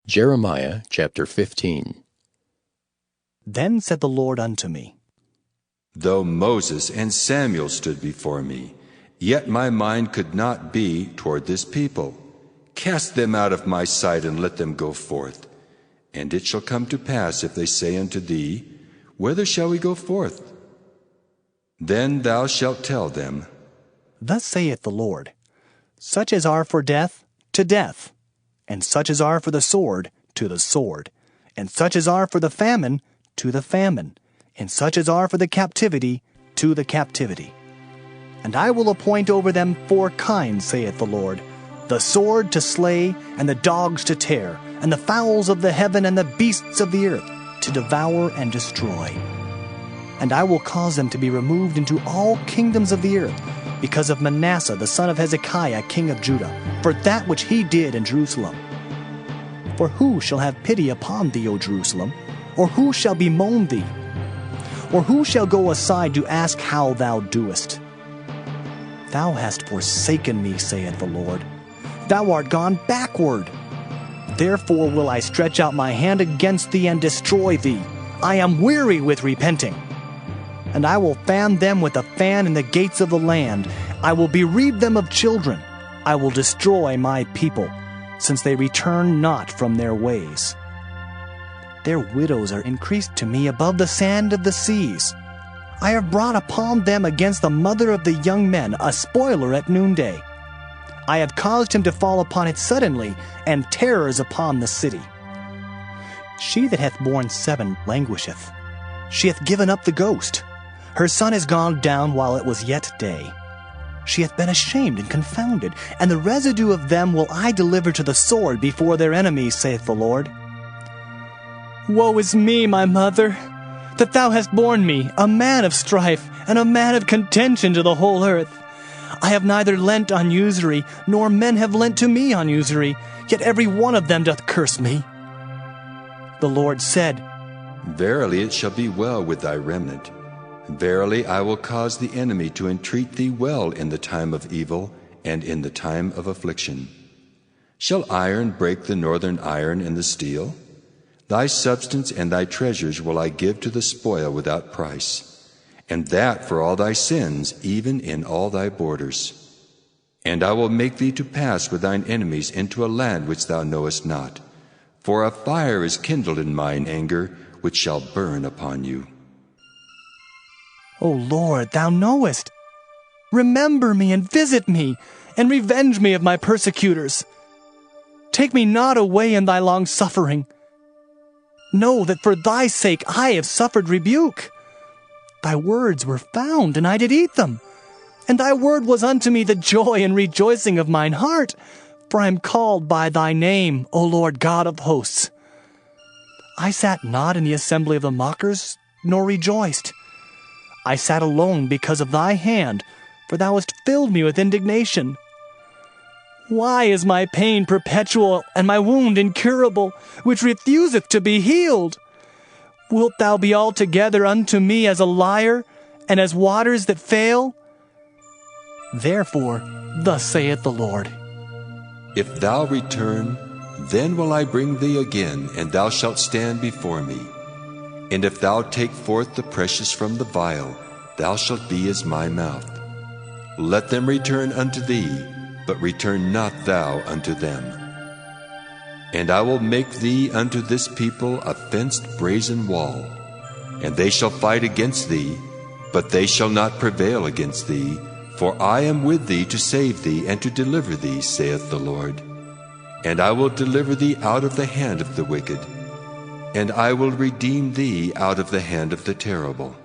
Jeremiah chapter 15. Then said the Lord unto me, Though Moses and Samuel stood before me, yet my mind could not be toward this people. Cast them out of my sight, and let them go forth. And it shall come to pass, if they say unto thee, Whither shall we go forth? Then thou shalt tell them, Thus saith the Lord, Such as are for death, to death, and such as are for the sword, to the sword, and such as are for the famine, to the famine, and such as are for the captivity, to the captivity. And I will appoint over them 4 kinds, saith the Lord, the sword to slay, and the dogs to tear, and the fowls of the heaven and the beasts of the earth to devour and destroy. And I will cause them to be removed into all kingdoms of the earth, because of Manasseh the son of Hezekiah king of Judah, for that which he did in Jerusalem. For who shall have pity upon thee, O Jerusalem? Or who shall bemoan thee? Or who shall go aside to ask how thou doest? Thou hast forsaken me, saith the Lord. Thou art gone backward. Therefore will I stretch out my hand against thee and destroy thee. I am weary with repenting. And I will fan them with a fan in the gates of the land. I will bereave them of children. I will destroy my people, since they return not from their ways. Their widows are increased to me above the sand of the seas. I have brought upon them against the mother of the young men a spoiler at noonday. I have caused him to fall upon it suddenly, and terrors upon the city. She that hath borne 7 languisheth. She hath given up the ghost. Her son is gone down while it was yet day. She hath been ashamed and confounded, and the residue of them will I deliver to the sword before their enemies, saith the Lord. Woe is me, my mother, that thou hast borne me, a man of strife, and a man of contention to the whole earth. I have neither lent on usury, nor men have lent to me on usury, yet every one of them doth curse me. The Lord said, Verily it shall be well with thy remnant. Verily I will cause the enemy to entreat thee well in the time of evil and in the time of affliction. Shall iron break the northern iron and the steel? Thy substance and thy treasures will I give to the spoil without price, and that for all thy sins, even in all thy borders. And I will make thee to pass with thine enemies into a land which thou knowest not, for a fire is kindled in mine anger, which shall burn upon you. O Lord, thou knowest. Remember me and visit me, and revenge me of my persecutors. Take me not away in thy long suffering. Know that for thy sake I have suffered rebuke. Thy words were found, and I did eat them. And thy word was unto me the joy and rejoicing of mine heart, for I am called by thy name, O Lord God of hosts. I sat not in the assembly of the mockers, nor rejoiced. I sat alone because of thy hand, for thou hast filled me with indignation. Why is my pain perpetual, and my wound incurable, which refuseth to be healed? Wilt thou be altogether unto me as a liar, and as waters that fail? Therefore, thus saith the Lord, If thou return, then will I bring thee again, and thou shalt stand before me. And if thou take forth the precious from the vial, thou shalt be as my mouth. Let them return unto thee, but return not thou unto them. And I will make thee unto this people a fenced brazen wall, and they shall fight against thee, but they shall not prevail against thee, for I am with thee to save thee and to deliver thee, saith the Lord. And I will deliver thee out of the hand of the wicked, and I will redeem thee out of the hand of the terrible.